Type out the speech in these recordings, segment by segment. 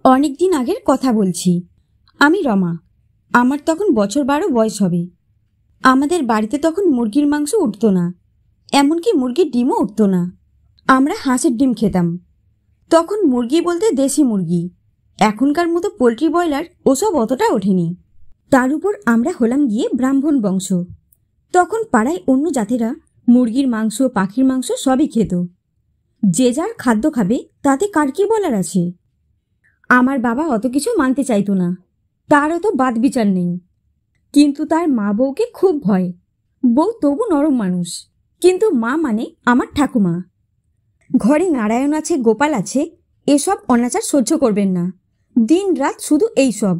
অনেক দিন আগের কথা বলছি। আমি রমা। আমার তখন বছর 12 বয়স হবে। আমাদের বাড়িতে তখন মুরগির মাংস উঠত না, এমনকি মুরগির ডিমও উঠত না। আমরা হাঁসের ডিম খেতাম। তখন মুরগি বলতে দেশি মুরগি, এখনকার মতো পোলট্রি ব্রয়লার ওসব অতটা ওঠেনি। তার উপর আমরা হলাম গিয়ে ব্রাহ্মণ বংশ। তখন পাড়ায় অন্য জাতেরা মুরগির মাংস, পাখির মাংস সবই খেত। যে যার খাদ্য খাবে, তাতে কার কি বলার আছে। আমার বাবা অত কিছু মানতে চাইতো না, তার অত বাদ বিচার নেই। কিন্তু তার মা বউকে খুব ভয়। বউ তবু নরম মানুষ, কিন্তু মা মানে আমার ঠাকুমা। ঘরে নারায়ণ আছে, গোপাল আছে, এসব অনাচার সহ্য করবেন না। দিন রাত শুধু এই সব।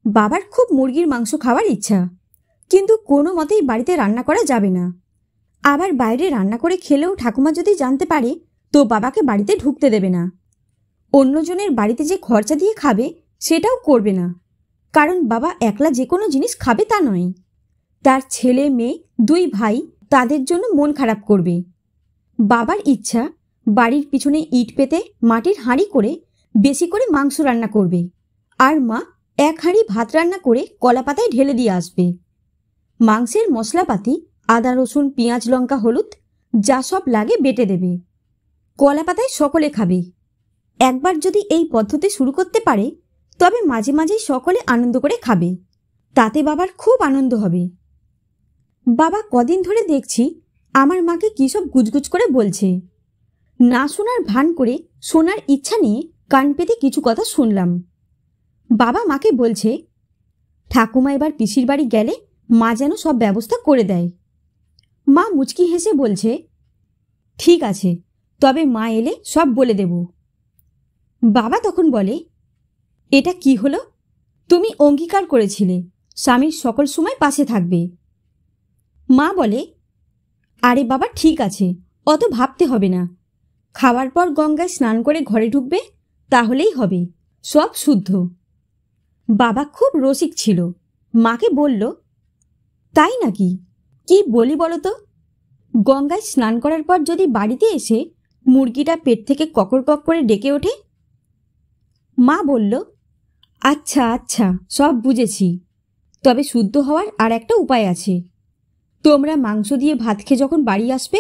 বাবার খুব মুরগির মাংস খাওয়ার ইচ্ছা, কিন্তু কোনো মতেই বাড়িতে রান্না করা যাবে না। আবার বাইরে রান্না করে খেলেও ঠাকুমা যদি জানতে পারে, তো বাবাকে বাড়িতে ঢুকতে দেবে না। অন্যজনের বাড়িতে যে খরচা দিয়ে খাবে, সেটাও করবে না। কারণ বাবা একলা যে কোনো জিনিস খাবে তা নয়। তার ছেলে মেয়ে 2 ভাই, তাদের জন্য মন খারাপ করবে। বাবার ইচ্ছা, বাড়ির পিছনে ইট পেতে মাটির হাঁড়ি করে বেশি করে মাংস রান্না করবে, আর মা 1 হাঁড়ি ভাত রান্না করে কলা পাতায় ঢেলে দিয়ে আসবে। মাংসের মশলাপাতি, আদা রসুন পেঁয়াজ লঙ্কা হলুদ যা সব লাগে বেটে দেবে। কলা পাতায় সকলে খাবে। একবার যদি এই পদ্ধতি শুরু করতে পারে, তবে মাঝে মাঝেই সকলে আনন্দ করে খাবে। তাতে বাবার খুব আনন্দ হবে। বাবা কদিন ধরে দেখছি আমার মাকে কী সব গুজগুজ করে বলছে। না শোনার ভান করে শোনার ইচ্ছা নিয়ে কান পেতে কিছু কথা শুনলাম। বাবা মাকে বলছে, ঠাকুমা এবার পিসির বাড়ি গেলে মা যেন সব ব্যবস্থা করে দেয়। মা মুচকি হেসে বলছে, ঠিক আছে, তবে মা এলে সব বলে দেব। বাবা তখন বলে, এটা কি হলো? তুমি অঙ্গীকার করেছিলে স্বামীর সকল সময় পাশে থাকবে। মা বলে, আরে বাবা ঠিক আছে, অত ভাবতে হবে না। খাওয়ার পর গঙ্গায় স্নান করে ঘরে ঢুকবে, তাহলেই হবে, সব শুদ্ধ। বাবা খুব রসিক ছিল। মাকে বলল, তাই নাকি? কি বলি বলো তো? গঙ্গায় স্নান করার পর যদি বাড়িতে এসে মুরগিটা পেট থেকে ককর কক করে ডেকে ওঠে? মা বলল, আচ্ছা আচ্ছা, সব বুঝেছি। তবে শুদ্ধ হওয়ার আর একটা উপায় আছে। তোমরা মাংস দিয়ে ভাত খেয়ে যখন বাড়ি আসবে,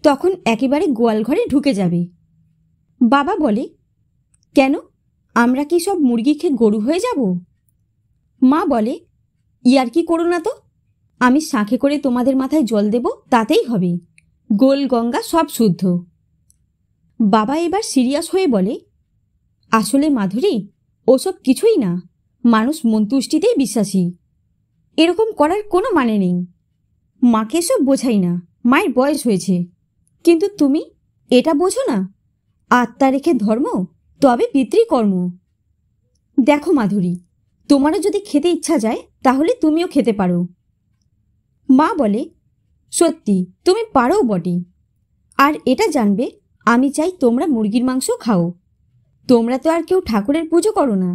তখন একেবারে গোয়াল ঘরে ঢুকে যাবে। বাবা বলে, কেন, আমরা কি সব মুরগি খেয়ে গরু হয়ে যাব? মা বলে, ইয়ার কি করো না তো। আমি শাঁখে করে তোমাদের মাথায় জল দেব, তাতেই হবে। গোল গঙ্গা সব শুদ্ধ। বাবা এবার সিরিয়াস হয়ে বলে, আসলে মাধুরী, ওসব কিছুই না। মানুষ মন্তুষ্টিতেই বিশ্বাসী। এরকম করার কোনো মানে নেই। মাকে সব বোঝাই না, মায়ের বয়স হয়েছে। কিন্তু তুমি এটা বোঝো না, আত্মা রেখে ধর্ম, তবে পিতৃকর্ম। দেখো মাধুরী, তোমারও যদি খেতে ইচ্ছা যায়, তাহলে তুমিও খেতে পারো। মা বলে, সত্যি তুমি পারো বটে। আর এটা জানবে, আমি চাই তোমরা মুরগির মাংস খাও। তোমরা তো আর কেউ ঠাকুরের পুজো করো না।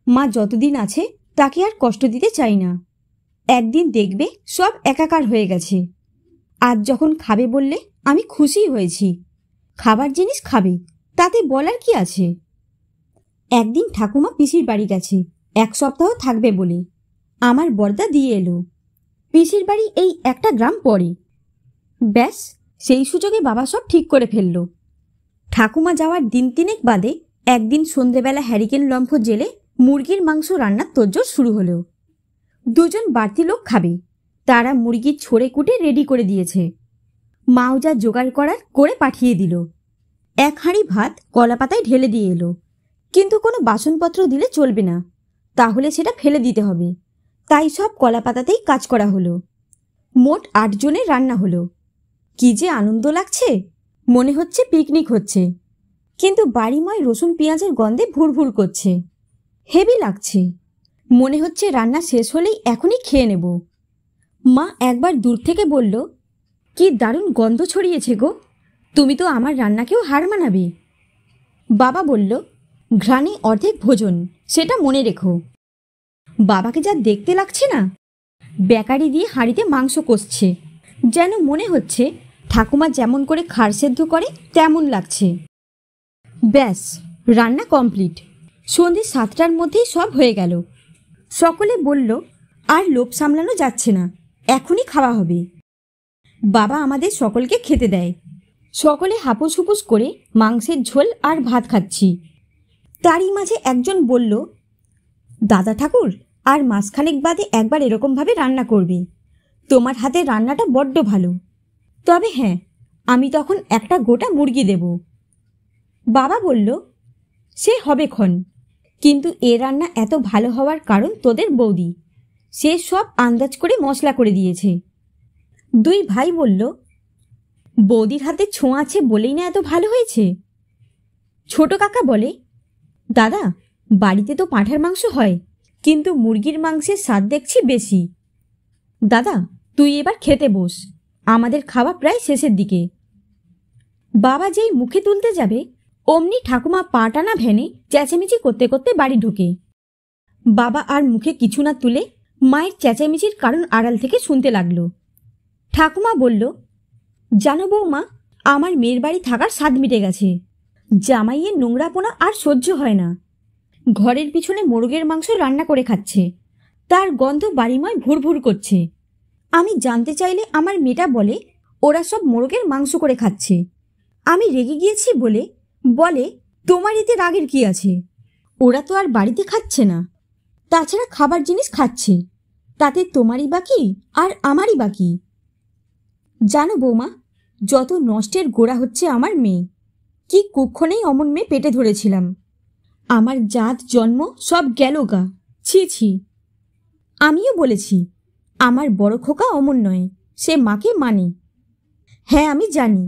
মা যতদিন আছে তাকে আর কষ্ট দিতে চাই না। একদিন দেখবে সব একাকার হয়ে গেছে। আজ যখন খাবে বললে, আমি খুশি হয়েছি। খাবার জিনিস খাবে, তাতে বলার কি আছে। একদিন ঠাকুমা পিসির বাড়ি গেছে 1 সপ্তাহ থাকবে বলে। আমার বর্দা দিয়ে এলো। পিসির বাড়ি এই একটা গ্রাম পরে। ব্যাস, সেই সুযোগে বাবা সব ঠিক করে ফেলল। ঠাকুমা যাওয়ার দিন 3 বাদে একদিন সন্ধেবেলা হ্যারিকেন লম্ফ জেলে মুরগির মাংস রান্নার তোড়জোড় শুরু হলো। 2 জন বাড়তি লোক খাবে, তারা মুরগির ছড়ে কুটে রেডি করে দিয়েছে। মাও যা জোগাড় করার করে পাঠিয়ে দিল। 1 হাঁড়ি ভাত কলা পাতায় ঢেলে দিয়ে এলো। কিন্তু কোনো বাসনপত্র দিলে চলবে না, তাহলে সেটা ফেলে দিতে হবে। তাই সব কলা পাতাতেই কাজ করা হলো। মোট 8 জনের রান্না হলো। কি যে আনন্দ লাগছে, মনে হচ্ছে পিকনিক হচ্ছে। কিন্তু বাড়িময় রসুন পেঁয়াজের গন্ধে ভুরভুর করছে। হেভি লাগছে। মনে হচ্ছে রান্না শেষ হলেই এখনই খেয়ে নেব। মা একবার দূর থেকে বলল, কি দারুণ গন্ধ ছড়িয়েছে গো, তুমি তো আমার রান্নাকেও হার মানাবে। বাবা বলল, ঘ্রাণে অর্ধেক ভোজন, সেটা মনে রেখো। বাবাকে যা দেখতে লাগছে না, বেকারি দিয়ে হাঁড়িতে মাংস কষছে, যেন মনে হচ্ছে ঠাকুমা যেমন করে খাড় সেদ্ধ করে তেমন লাগছে। ব্যাস, রান্না কমপ্লিট। সন্ধে 7টার মধ্যেই সব হয়ে গেল। সকলে বলল আর লোভ সামলানো যাচ্ছে না, এখনই খাওয়া হবে। বাবা আমাদের সকলকে খেতে দেয়। সকলে হাপুস হুপুস করে মাংসের ঝোল আর ভাত খাচ্ছি। তারই মাঝে একজন বলল, দাদা ঠাকুর, আর মাসখানেক বাদে একবার এরকমভাবে রান্না করবে। তোমার হাতের রান্নাটা বড্ড ভালো। তবে হ্যাঁ, আমি তখন একটা গোটা মুরগি দেব। বাবা বলল, সে হবে ক্ষণ, কিন্তু এ রান্না এত ভালো হওয়ার কারণ তোদের বৌদি। সে সব আন্দাজ করে মশলা করে দিয়েছে। দুই ভাই বলল, বৌদির হাতে ছোঁয়া আছে বলেই না এত ভালো হয়েছে। ছোট কাকা বলে, দাদা, বাড়িতে তো পাঁঠার মাংস হয়, কিন্তু মুরগির মাংসের স্বাদ দেখছি বেশি। দাদা, তুই এবার খেতে বস, আমাদের খাওয়া প্রায় শেষের দিকে। বাবা যেই মুখে তুলতে যাবে, অমনি ঠাকুমা পা টানা ভ্যানে চেঁচামেচি করতে করতে বাড়ি ঢোকে। বাবা আর মুখে কিছু না তুলে মায়ের চেঁচামেচির কারণ আড়াল থেকে শুনতে লাগলো। ঠাকুমা বলল, জানো বৌমা, আমার মেয়ের বাড়ি থাকার স্বাদ মিটে গেছে। জামাইয়ের নোংরাপোনা আর সহ্য হয় না। ঘরের পিছনে মোরগের মাংস রান্না করে খাচ্ছে, তার গন্ধ বাড়িময় ভুরভুর করছে। আমি জানতে চাইলে আমার মেয়েটা বলে ওরা সব মোরগের মাংস করে খাচ্ছে। আমি রেগে গিয়েছি বলে বলে, তোমার এতে রাগের কি আছে? ওরা তো আর বাড়িতে খাচ্ছে না, তাছাড়া খাবার জিনিস খাচ্ছে, তাতে তোমারই বাকি আর আমারই বাকি। জানো বৌমা, যত নষ্টের গোড়া হচ্ছে আমার মেয়ে। কি কুক্ষণেই অমন মেয়ে পেটে ধরেছিলাম। আমার জাত জন্ম সব গেল গা, ছি ছি। আমিও বলেছি, আমার বড় খোকা অমন নয়, সে মাকে মানে। হ্যাঁ, আমি জানি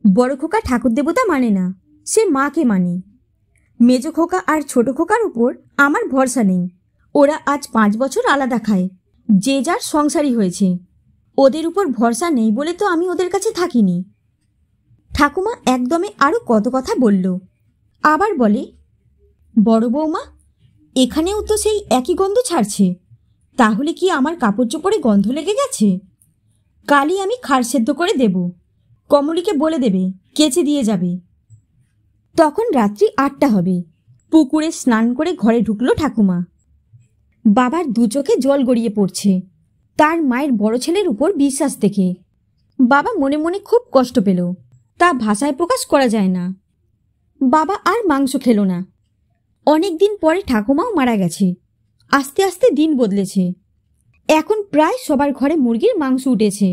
বড় খোকা ঠাকুর দেবতা মানে না, সে মাকে মানে। মেজ খোকা আর ছোট খোকার উপর আমার ভরসা নেই। ওরা আজ 5 বছর আলাদা খায়, যে যার সংসারী হয়েছে। ওদের উপর ভরসা নেই বলে তো আমি ওদের কাছে থাকিনি। ঠাকুমা একদমে আরও কত কথা বলল। আবার বলে, বড় বৌমা, এখানেও তো সেই একই গন্ধ ছাড়ছে। তাহলে কি আমার কাপড় চোপড়ে গন্ধ লেগে গেছে? কালই আমি খাড় সেদ্ধ করে দেব, কমলিকে বলে দেবে কেচে দিয়ে যাবে। তখন রাত্রি 8টা হবে। পুকুরে স্নান করে ঘরে ঢুকলো ঠাকুমা। বাবার 2 চোখে জল গড়িয়ে পড়ছে তার মায়ের বড় ছেলের উপর বিশ্বাস দেখে। বাবা মনে মনে খুব কষ্ট পেল, তা ভাষায় প্রকাশ করা যায় না। বাবা আর মাংস খেল না। অনেক দিন পরে ঠাকুমাও মারা গেছে। আস্তে আস্তে দিন বদলেছে। এখন প্রায় সবার ঘরে মুরগির মাংস উঠেছে।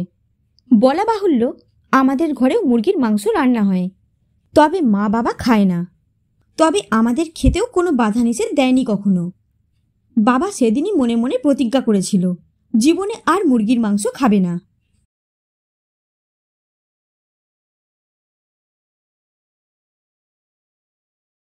বলা বাহুল্য, আমাদের ঘরেও মুরগির মাংস রান্না হয়, তবে মা বাবা খায় না। তবে আমাদের খেতেও কোনো বাধা নিষেধ দেয়নি কখনো। বাবা সেদিনই মনে মনে প্রতিজ্ঞা করেছিল জীবনে আর মুরগির মাংস খাবে না।